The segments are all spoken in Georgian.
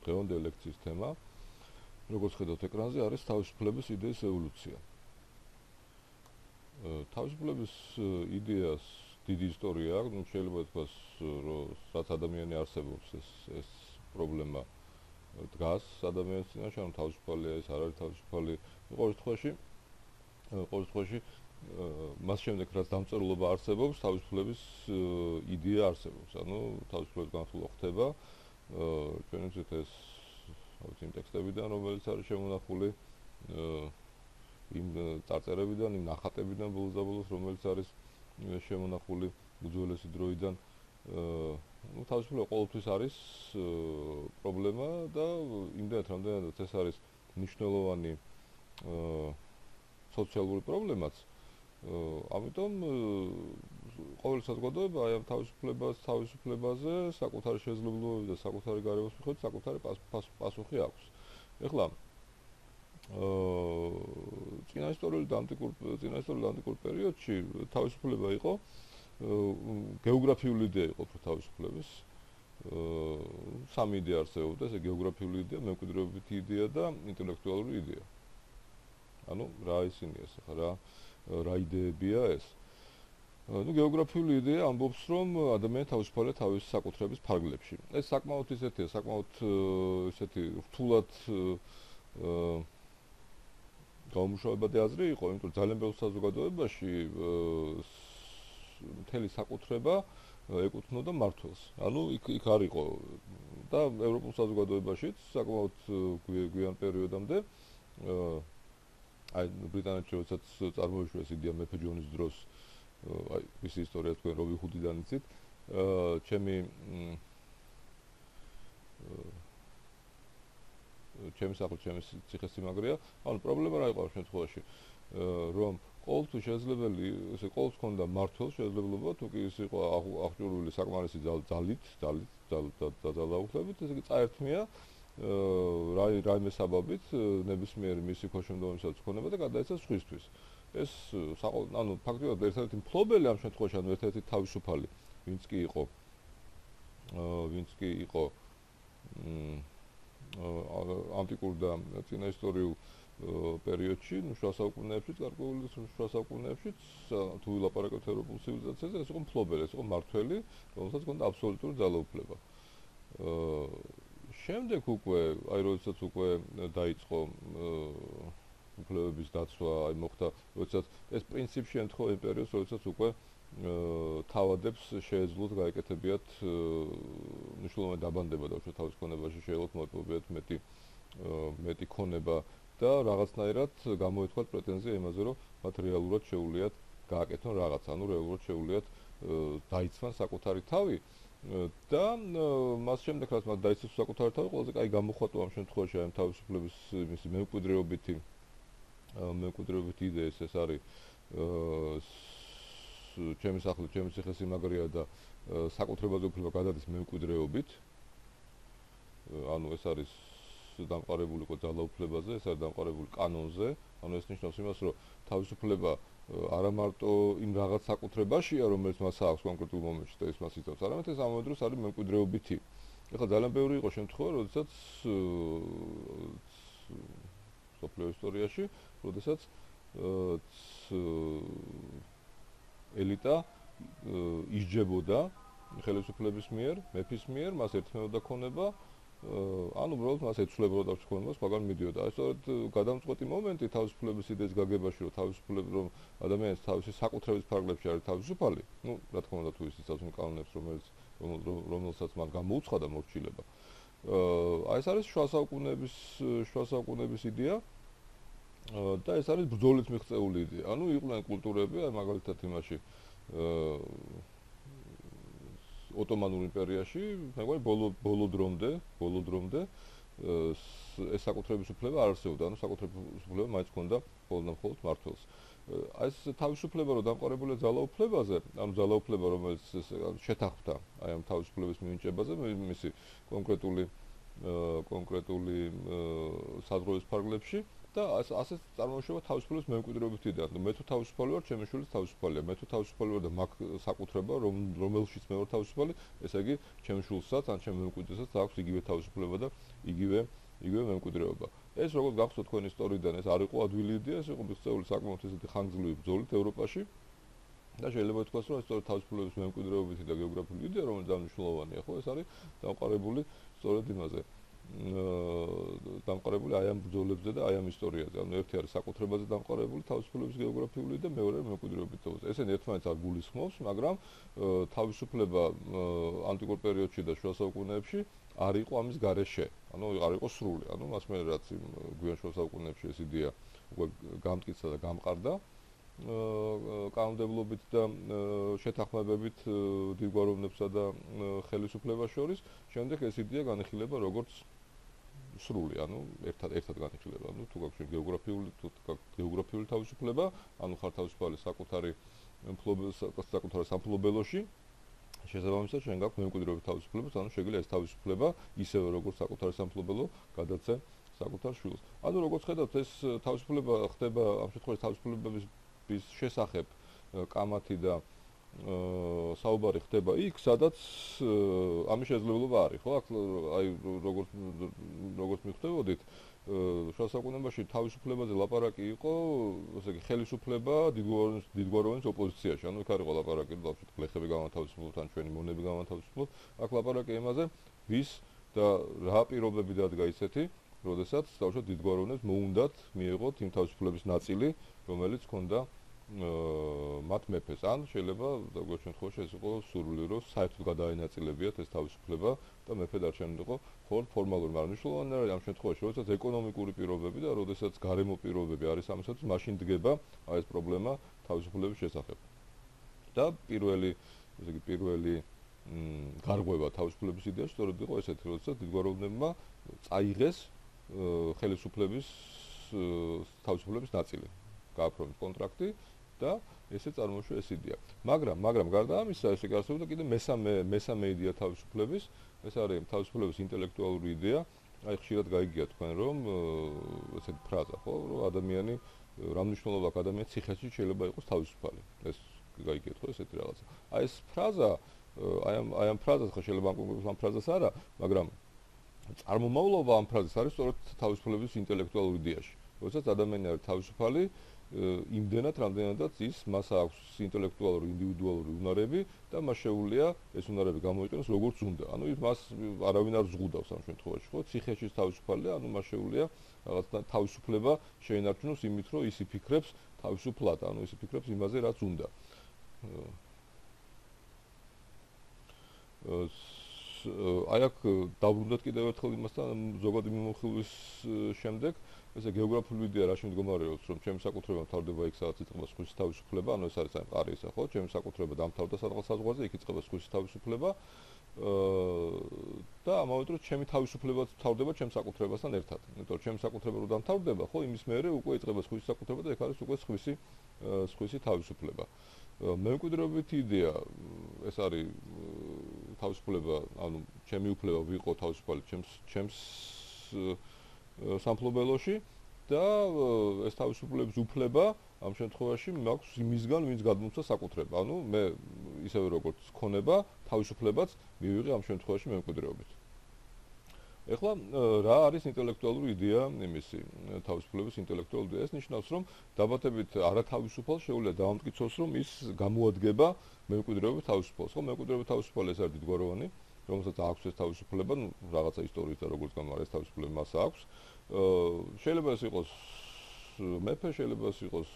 დღევანდელი ლექციის თემა, როგორც ხედავთ ეკრანზე, არის თავისუფლების იდეის ევოლუცია. თავისუფლების იდეას დიდი ისტორია აქვს, შეიძლება ითქვას, რომ რაც ადამიანი არსებობს, ეს პრობლემა დგას ადამიანის წინაშე, ანუ თავისუფალია, ეს არ არის თავისუფალი. ყოველ შემთხვევაში მას შემდეგ რაც დამწერლობა არსებობს, თავისუფლების იდეა არსებობს. ანუ თავისუფლების განხილვა ხდება ჩვენი ზეთ ეს იმ ტექსტებიდან, რომელიც არის შემონახული იმ წარწერებიდან, იმ ნახატებიდან ბოლოს და ბოლოს, რომელიც არის შემონახული უძველესი დროიდან. თავისუფლება ყოველთვის არის პრობლემა და იმდენად რამდენადაც ეს არის მნიშვნელოვანი სოციალური პრობლემაც. ამიტომ ყოველი საზოგადოება აი ამ თავისუფლებაზე საკუთარი შესაძლებლობები და საკუთარი გარემოს მიხედვით საკუთარი პასუხი აქვს. ეხლა წინაისტორიულ და ანტიკურ პერიოდში თავისუფლება იყო გეოგრაფიული იდეა იყო თავისუფლების. სამი იდეა არსებობდა, ესე გეოგრაფიული იდეა, მემკვიდრეობითი იდეა და ინტელექტუალური იდეა. ანუ რა ისინი ეს ახლა რა იდეებია ეს? გეოგრაფიული იდეა ამბობს, რომ ადამიანი თავისუფალია თავისი საკუთრების ფარგლებში. ეს საკმაოდ ისეთი რთულად გამომუშავებადი აზრი იყო, იმიტომ რომ ძალიან ბევრ საზოგადოებაში მთელი საკუთრება ეკუთვნოდა მმართველს. ანუ იქ არ იყო და ევროპულ საზოგადოებაშიც საკმაოდ გვიან პერიოდამდე აი ბრიტანეთში როდესაც წარმოიშვა ეს იდეა მეფე ჯონის დროს, აი მისი ისტორია თქვენ რობინ ჰუდიდან იცით, ჩემი ციხესიმაგრეა. ანუ პრობლემა რა იყო ამ შემთხვევაში, რომ ყოველთვის შესაძლებელი, ესე ყოველთვის ჰქონდა მმართველს შესაძლებლობა, თუ კი ის იყო აღჭურვილი საკმარისი ძალით დაძალაუფლებით, ესე იგი წაერთმია რაიმე საბაბით ნებისმიერი მისი ქვეშემდომებსაც ჰქონდა და გადაეცა სხვისთვის. ეს ანუ ფაქტობრივად ერთადერთი მფლობელი ამ შემთხვევაში, ანუ ერთადერთი თავისუფალი, ვინც კი იყო ანტიკურ და წინაისტორიულ პერიოდში, შუა საუკუნეებშიც, გარკვეული შუა საუკუნეებშიც, თუ ვილაპარაკებთ ევროპულ ცივილიზაციაზე, ეს იყო მფლობელი, ეს იყო მმართველი, რომელსაც ჰქონდა აბსოლუტური ძალაუფლება. შემდეგ უკვე, აი როდესაც უკვე დაიწყო უფლებების დაცვა, აი მოხდა, როდესაც ეს პრინციპში ემთხვევა იმ პერიოდს, როდესაც უკვე თავადებს შეეძლოთ გაეკეთებიათ მნიშვნელოვანი დაბანდება და თავის ქონებაში შეეძლოთ მოეპოვებიათ მეტი ქონება და რაღაცნაირად გამოეთქვათ პრეტენზია იმაზე, რომ მათ რეალურად შეუძლიათ გააკეთონ რაღაც, ანუ რეალურად შეუძლიათ დაიცვან საკუთარი თავი და მას შემდეგ რაც მათ დაიცვეს საკუთარი თავი, ყველაზე კაი გამოხატვა ამ შემთხვევაში ამ თავისუფლების მისი მემკვიდრეობითი იდეა ეს არის ჩემი სახლი, ჩემი ციხესიმაგრეა და საკუთრებაზე უფლება გადადის მემკვიდრეობით. ანუ ეს არის დამყარებული იყო ძალაუფლებაზე, ეს არის დამყარებული კანონზე. ანუ ეს ნიშნავს იმას, რომ თავისუფლება არა მარტო იმ რაღაც საკუთრებაშია, რომელიც მას აქვს კონკრეტულ მომენტში და ის მას იცავს, არამედ ეს ამავე დროს არის მემკვიდრეობითი. ეხლა ძალიან ბევრი იყო შემთხვევა, როდესაც სოფლიო ისტორიაში, როდესაც ელიტა ისჯებოდა ხელისუფლების მიერ, მეფის მიერ, მას ეთმეოდა ქონება, ანუ უბრალოდ მას ეცვლებოდა ქონებას, მაგრამ მიდიოდა. ეს სწორედ გადამწყვეტი მომენტი თავისუფლების იდეის გაგებაში, რომ თავისუფლება, რომ ადამიანის თავისი საკუთრების ფარგლებში არის თავისუფალი, რა თქმა უნდა, თუ ის იცავს იმ კანონებს, რომელსაც მან გამოუცხადა მორჩილება. აი ეს არის შუა საუკუნეების იდეა. და ეს არის ბრძოლით მიღწეული იდეა. ანუ იყვნენ კულტურები, აი მაგალითად იმაში ოტომანურ იმპერიაში, მეგონი ბოლო დრომდე ეს საკუთრების უფლება არ არსებობდა, ანუ საკუთრების უფლება მაინც ჰქონდა მხოლოდ მმართველს. აი ეს თავისუფლება რო დამყარებულია ძალაუფლებაზე, ანუ ძალაუფლება, რომელიც შეთანხმდა აი ამ თავისუფლების მინიჭებაზე, მისი კონკრეტული კონკრეტული საზღვრების ფარგლებში და ასე წარმოიშობა თავისუფლების მემკვიდრეობით იდეა. მე თუ თავისუფალი ვარ, ჩემი შვილიც თავისუფალია. მე თუ თავისუფალი ვარ და მაგ საკუთრება, რომელშიც მე ვარ თავისუფალი, ესე იგი ჩემ შვილსაც ან ჩემ მემკვიდრესაც აქვს იგივე თავისუფლება და იგივე მემკვიდრეობა. ეს როგორც გახსოვთ თქვენი ისტორიიდან, ეს არ იყო ადვილი იდეა, ეს იყო მიღწეული საკმაოდ ესეთი ხანგრძლივი ბრძოლით ევროპაში. და შეიძლება ითქვას, რომ სწორედ თავისუფლების მემკვიდრეობითი და გეოგრაფიული იდეა, რომელიც მნიშვნელოვანია, ხო, ეს არის დამყარებული სწორედ იმაზე. დამყარებული აი ამ ბრძოლებზე და აი ამ ისტორიაზე. ანუ ერთი არის საკუთრებაზე დამყარებული თავისუფლების გეოგრაფიული და მეორე მემკვიდრეობით თავს. ესენი ერთმანეთს არ გულისხმობს, მაგრამ თავისუფლება ანტიკურ პერიოდში და შუა საუკუნეებში არ იყო ამის გარეშე. ანუ არ იყო სრული. ანუ მას მე რაც გვიან შუა საუკუნეებში ეს იდეა უკვე გამტკიცა და გამყარდა. კანონმდებლობით და შეთანხმებებით დიდგვაროვნებსა და ხელისუფლებას შორის, შემდეგ ეს იდეა განიხილება როგორც სრული, ანუ ერთად განიხილება. ანუ თუ გაქვს გეოგრაფიული თავისუფლება, ანუ ხარ თავისუფალი საკუთარი სამფლობელოში, შესაბამისად შენ გაქვს მემკვიდრეობის თავისუფლება, ანუ შეგვიძლია ეს თავისუფლება ისევე როგორც საკუთარი სამფლობელო გადაცე საკუთარ შვილს. ანუ როგორც ხედავთ, ეს თავისუფლება ხდება ამ შემთხვევაში თავისუფლებების შესახებ კამათი და საუბარი ხდება იქ, სადაც ამის შესაძლებლობა არის, ხო? აქ აი როგორც მიხვდებოდით, შუა საუკუნეებში თავისუფლებაზე ლაპარაკი იყო, ესე იგი ხელისუფლება დიდგვაროვნის ოპოზიციაში. ანუ იქ არ იყო ლაპარაკი, რომ გლეხები გამათავისუფლოთ ან ჩვენი მონები გამათავისუფლოთ. აქ ლაპარაკი იმაზე, ვის და რა პირობები დადგა ისეთი, როდესაც თავშოთ დიდგვაროვნებს მოუნდათ მიიღოთ იმ თავისუფლების ნაწილი, რომელიც ჰქონდა მათ მეფეს. ან შეიძლება ზოგიერთ შემთხვევაში ეს იყო სურვილი, რომ საერთოდ გადაენაწილებიათ ეს თავისუფლება და მეფე დარჩენილიყო მხოლოდ ფორმალური, მაგრამ მნიშვნელოვანი არის ამ შემთხვევაში, როდესაც ეკონომიკური პირობები და როდესაც გარემო პირობები არის ამისათვის, მაშინ დგება აი ეს პრობლემა თავისუფლების შესახებ. და პირველი გარღვევა თავისუფლების იდეაში სწორედ იყო ესეთი, როდესაც დიდგვაროვნებმა წაიღეს ხელისუფლების თავისუფლების ნაწილი. გააფორმეს კონტრაქტი და ესე წარმოიშვა ეს იდეა. მაგრამ გარდა ამისა, ესე გარსებოდა კიდე მესამე იდეა თავისუფლების, ეს არის თავისუფლების ინტელექტუალური იდეა. აი ხშირად გაიგია თქვენ, რომ ესეთი ფრაზა, ხო, რომ ადამიანი რა მნიშვნელობა აქვს ადამიანის ციხეში შეიძლება იყოს თავისუფალი. ეს გაიგეთ ხო ესეთი რაღაცა. აი ეს ფრაზა, აი ამ ფრაზას ხო შეიძლება ამ ფრაზას არა, მაგრამ წარმომავლობა ამ ფრაზას არის სწორედ თავისუფლების ინტელექტუალურ იდეაში. როდესაც ადამიანი არის თავისუფალი, იმდენად, რამდენადაც მას აქვს ინტელექტუალური, ინდივიდუალური უნარები და მას შეუძლია ეს უნარები გამოიყენოს როგორც უნდა. ანუ მას არავინ არ ზღუდავს ამ შემთხვევაში, ხო? ციხეში თავისუფალია, ანუ მას შეუძლია რაღაცა თავისუფლება შეინარჩუნოს იმით, რომ ის იფიქრებს თავისუფლად, ანუ ის იფიქრებს იმაზე, რაც უნდა. აი აქ დავბრუნდეთ კიდევ ერთხელ იმასთან ზოგადი მიმოხილვის შემდეგ, ესე გეოგრაფიული იდეა რაში მდგომარეობს, რომ ჩემი საკუთრება მთავრდება იქ, სადაც იწყება სხვის თავისუფლება, ანუ ეს არის აი მყარი ისა, ხო? ჩემი საკუთრება დამთავრდა სადღაც საზღვარზე, იქ იწყება სხვის თავისუფლება. და ამავე დროს ჩემი თავისუფლებაც მთავრდება ჩემს საკუთრებასთან ერთად. იმიტომ რომ ჩემი საკუთრება რო დამთავრდება, ხო, იმის მერე უკვე იწყება სხვის საკუთრება და ეგ არის უკვე სხვისი თავისუფლება. მემკვიდრეობითი იდეა ეს არის თავისუფლება, ანუ ჩემი უფლება ვიყო თავისუფალი ჩემს სამფლობელოში და ეს თავისუფლების უფლება ამ შემთხვევაში მაქვს იმისგან, ვინც გადმოსცა საკუთრება. ანუ მე ისევე როგორც ქონება, თავისუფლებაც მივიღე ამ შემთხვევაში მემკვიდრეობით. ეხლა რა არის ინტელექტუალური იდეა იმისი თავისუფლების ინტელექტუალური იდეა? ეს ნიშნავს, რომ დაბადებით არათავისუფალ შეუძლია დაამტკიცოს, რომ ის გამოადგება მემკვიდრეობით თავისუფალს. ხო, მემკვიდრეობით თავისუფალი ეს არის დიდგვაროვანი, რომელსაც აქვს ეს თავისუფლება, ну, რაღაცა ისტორიით და როგორც გამარ ეს თავისუფლება მას აქვს. შეიძლება ეს იყოს მეფე, შეიძლება ეს იყოს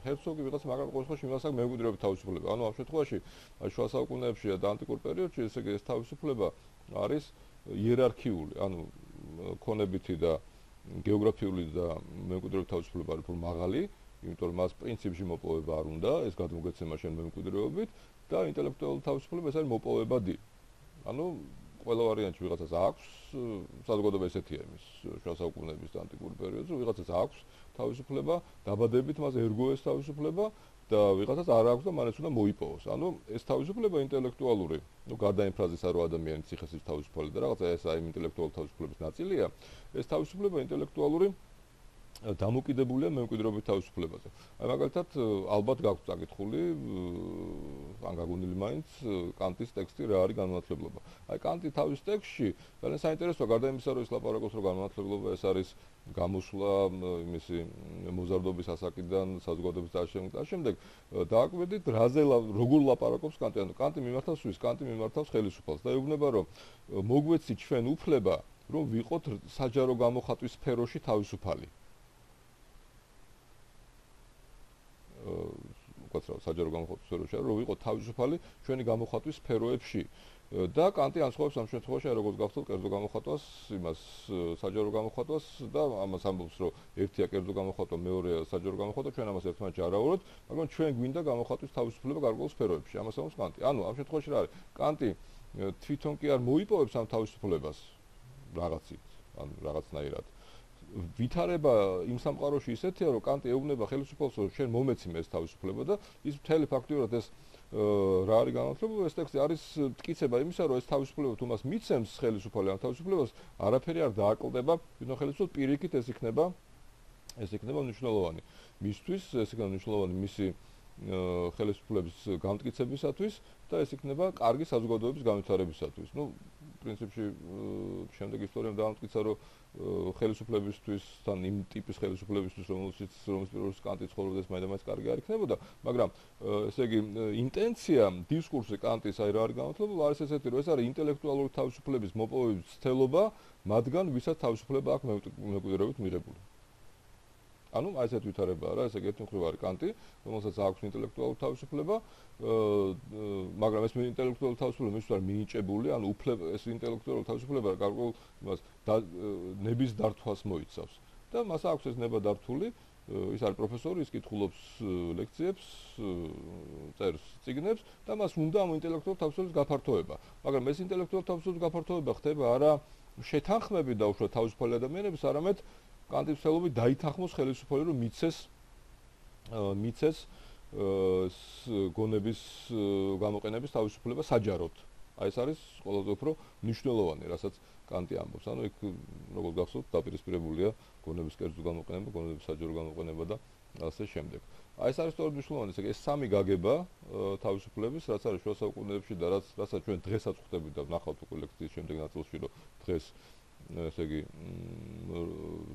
ჰერცოგი, ვიღაცა, მაგრამ ყოველ შემთხვევაში იმას აქვს მემკვიდრეობით თავისუფლება. ანუ ამ შემთხვევაში შუა საუკუნეებში და ანტიკურ პერიოდში ეს თავისუფლება არის იერარქიული, ანუ ქონებითი და გეოგრაფიული და მემკვიდრეობის თავისუფლება არის უფრო მაღალი, იმიტომ რომ მას პრინციპში მოპოვება არ უნდა, ეს გადმოგეცემა შენ მემკვიდრეობით და ინტელექტუალური თავისუფლება ეს არის მოპოვებადი. ანუ ყველა ვარიანტში ვიღაცას აქვს საზოგადოება ესეთია იმის შუა საუკუნეების და ანტიკური პერიოდზე ვიღაცას აქვს თავისუფლება, დაბადებით მას ერგო ეს თავისუფლება და ვიღაცას არ აქვს და მანაც უნდა მოიპოვოს. ანუ ეს თავისუფლება ინტელექტუალური, გარდა იმ ფრაზისა, რომ ადამიანის ციხეს ის თავისუფალი და რაღაცა ეს აი ინტელექტუალური თავისუფლების ნაწილია, ეს თავისუფლება ინტელექტუალური დამოკიდებულია მემკვიდრეობის თავისუფლებაზე. აი მაგალითად ალბათ გაქვთ წაკითხული ან გაგონილი მაინც კანტის ტექსტი რა არის განმანათლებლობა. აი კანტი თავის ტექსტში ძალიან საინტერესოა გარდა იმისა, რომ ის ლაპარაკობს რომ განმანათლებლობა ეს არის გამოსვლა იმისი მოზარდობის ასაკიდან საზოგადოების დაშენებით და შემდეგ დააკვირდით როგორ ლაპარაკობს კანტი. ანუ კანტი მიმართავს ხელისუფალს და ეუბნება რომ მოგვეცი ჩვენ უფლება რომ ვიყოთ საჯარო გამოხატვის სფეროში თავისუფალი. უკაცრავ საჯარო გამოხატვის სფეროში რომ ვიყოთ თავისუფალი ჩვენი გამოხატვის სფეროებში და კანტი ანსხვავებს ამ შემთხვევაში როგორც გახსოვთ კერძო გამოხატვას იმას საჯარო გამოხატვას და ამას ამბობს რომ ერთია კერძო გამოხატვა მეორეა საჯარო გამოხატვა ჩვენ ამას ერთმანეთში არ ავუყოთ მაგრამ ჩვენ გვინდა გამოხატვის თავისუფლება გარკვეულ სფეროებში ამას ამბობს კანტი ანუ ამ შემთხვევაში რა არის კანტი თვითონ კი არ მოიპოვებს ამ თავისუფლებას რაღაცით ან რაღაცნაირად ვითარება იმ სამყაროში ისეთია რომ კანტი ეუბნება ხელისუფალს რომ შენ მომეცი მე ეს თავისუფლება და ის მთელი ფაქტიურად ეს რა არის განმანათლებლობა ეს ტექსტი არის მტკიცება იმისა რომ ეს თავისუფლება თუ მას მიცემს ხელისუფალი ამ თავისუფლებას არაფერი არ დააკლდება თვითონ ხელისუფალს პირიქით ეს იქნება მნიშვნელოვანი მისთვის ეს იქნება მნიშვნელოვანი მისი ხელისუფლების გამტკიცებისათვის და ეს იქნება კარგი საზოგადოების განვითარებისათვის. ნუ პრინციპში შემდეგ ისტორიამ დაამტკიცა რომ ხელისუფლებისთვის თან იმ ტიპის ხელისუფლებისთვის რომლის პირველს კანტი ცხოვრობდეს მაინც კარგი არ იქნებოდა, მაგრამ ესე იგი ინტენცია დისკურსი კანტის აი რა არის განმანათლებლობა არის ესეთი რომ ეს არის ინტელექტუალური თავისუფლების მოპოვების ცდელობა მათგან ვისაც თავისუფლება აქვს მემკვიდრეობით მიღებული. ანუ აი ესეთ ვითარებაა რა, ესე იგი ერთი მხრივ არის კანტი, რომელსაც აქვს ინტელექტუალური თავისუფლება, მაგრამ ეს ინტელექტუალური თავისუფლება მისთვის არის მინიჭებული, ანუ ეს ინტელექტუალური თავისუფლება გარკვეულ იმას ნების დართვას მოიცავს. და მას აქვს ეს ნება დართული, ის არის პროფესორი, ის კითხულობს ლექციებს, წერს წიგნებს და მას უნდა ამ ინტელექტუალური თავისუფლების გაფართოება. მაგრამ ეს ინტელექტუალური თავისუფლების გაფართოება ხდება არა შეთანხმებით დაუშვათ თავისუფალი ადამიანების, არამედ კანტის ხელობით დაითანხმოს ხელისუფალი რომ მიცეს გონების გამოყენების თავისუფლება საჯაროდ. აი ეს არის ყველაზე უფრო მნიშვნელოვანი, რასაც კანტი ამბობს. ანუ იქ როგორც გახსოვთ, დაპირისპირებულია გონების კერძო გამოყენება, გონების საჯარო გამოყენება და ასე შემდეგ. აი ეს არის სწორედ მნიშვნელოვანი, ესე იგი ეს სამი გაგება თავისუფლების, რაც არის შუა საუკუნეებში და რასაც ჩვენ დღესაც ხვდებით და ვნახავთ უკვე ლექციის შემდეგ ნაწილში, რომ დღეს ესე იგი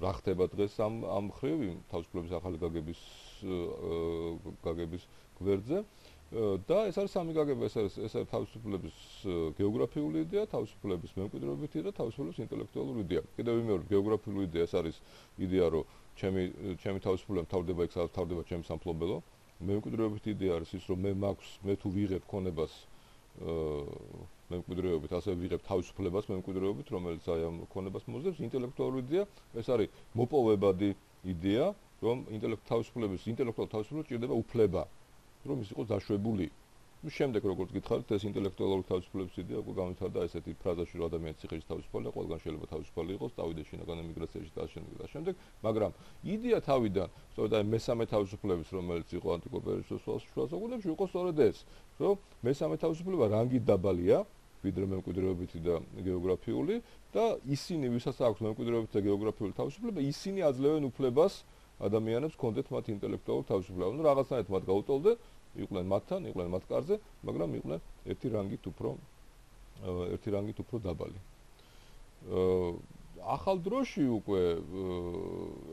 რა ხდება დღეს ამ ხრივ თავისუფლების ახალი გაგების გვერდზე და ეს არის სამი გაგება ეს არის თავისუფლების გეოგრაფიული იდეა, თავისუფლების მემკვიდრეობითი იდეა და თავისუფლების ინტელექტუალური იდეა. კიდევ ვიმეორებ, გეოგრაფიული იდეა ეს არის იდეა, რომ ჩემი თავისუფლება თავდება იქ, სადაც თავდება ჩემი სამფლობელო. მემკვიდრეობითი იდეა არის ის, რომ მე თუ ვიღებ ქონებას მემკვიდრეობით, ასე ვიღებ თავისუფლებას მემკვიდრეობით, რომელიც აი ამ ქონებას მოძებს. ინტელექტუალური იდეა, ეს არის მოპოვებადი იდეა, რომ ინტელექტუალური თავისუფლება ჭირდება უფლება, რომ ის იყოს დაშვებული. ნუ შემდეგ როგორც გითხარით, ეს ინტელექტუალური თავისუფლების იდეა უკვე განვითარდა ესეთი ფრაზაში, რომ ადამიანის ციხეში თავისუფალია, ყველგან შეიძლება თავისუფალი იყოს, დავიდე შინაგან ემიგრაციაში და შემდეგ, მაგრამ იდეა თავიდან, სწორედ აი მესამე თავისუფლების, რომელიც იყო ანტიკურ პერიოდში შუა საუკუნეებში, იყო სწორედ ეს, რომ მესამე თავისუფლება რანგით დაბალია, ვიდრე მემკვიდრეობითი და გეოგრაფიული და ისინი, ვისაც აქვს მემკვიდრეობითი და გეოგრაფიული თავისუფლება, ისინი აძლევენ უფლებას ადამიანებს კონდეთ მათ ინტელექტუალურ თავისუფლებას. ნუ რაღაცნაირად მათ გაუტოლდნენ, იყვნენ მათთან, იყვნენ მათ კარზე, მაგრამ იყვნენ ერთი რანგით უფრო დაბალი. ახალ დროში უკვე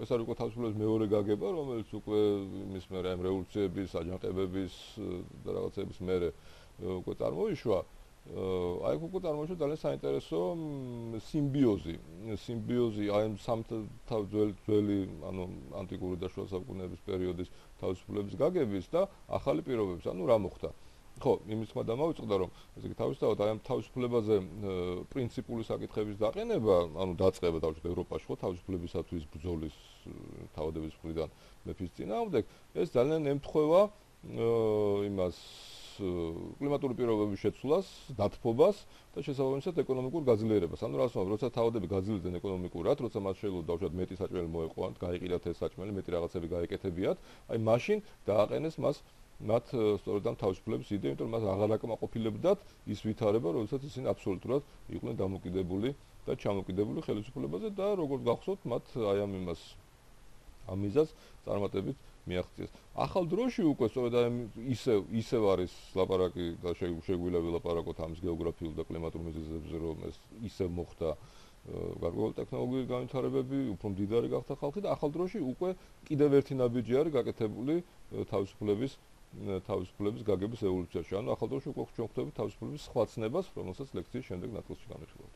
ეს არის უკვე თავისუფლების მეორე გაგება, რომელიც უკვე იმის მერე ამ რევოლუციების, აჯანყებების და რაღაცების მერე უკვე წარმოიშვა. აი უკვე წარმოიშვა ძალიან საინტერესო სიმბიოზი აი ამ ძველი ანუ ანტიკური და შუა საუკუნეების პერიოდის თავისუფლების გაგების და ახალი პირობების. ანუ რა მოხდა? ხო, იმის თქმა დამავიწყდა, რომ ესე იგი თავისთავად აი ამ თავისუფლებაზე პრინციპული საკითხების დაყენება, ანუ დაწყება თავისუფლების ევროპაში, ხო, თავისუფლებისათვის ბრძოლის თავადების მხრიდან მეფის წინააღმდეგ, ეს ძალიან ემთხვევა იმას კლიმატური პირობების შეცვლას, დათბობას და შესაბამისად ეკონომიკურ გაძლიერებას. ანუ რა თქმა უნდა, როცა თავადები გაძლიერდნენ ეკონომიკურად, როცა მათ შეძლო დავუშვათ მეტი საჭმელი მოეყვანათ, გაიყიდათ ეს საჭმელი, მეტი რაღაცები გაეკეთებიათ, აი მაშინ დააყენეს მათ სწორედ ამ თავისუფლების იდეა, იმიტომ რომ მას აღარ აკმაყოფილებდათ ის ვითარება, როდესაც ისინი აბსოლუტურად იყვნენ დამოკიდებული და ჩამოკიდებული ხელისუფლებაზე და როგორც გახსოვთ, მათ აი ამ მიზანს წარმატებით მიაღწიეს. ახალ დროში უკვე სწორედ ისევ არის ლაპარაკი და შეგვიძლია ვილაპარაკოთ ამის გეოგრაფიულ და კლიმატურ მიზეზებზე, რომ ეს ისევ მოხდა გარკვეული ტექნოლოგიური განვითარებები, უფრო მდიდარი გახდა ხალხი და ახალ დროში უკვე კიდევ ერთი ნაბიჯი არის გაკეთებული თავისუფლების გაგების ევოლუციაში. ანუ ახალ დროში უკვე ჩვენ ხვდებით თავისუფლების სხვა ცნებას, რომელსაც ლექციის შემდეგ ნაწილში განვიხილავთ.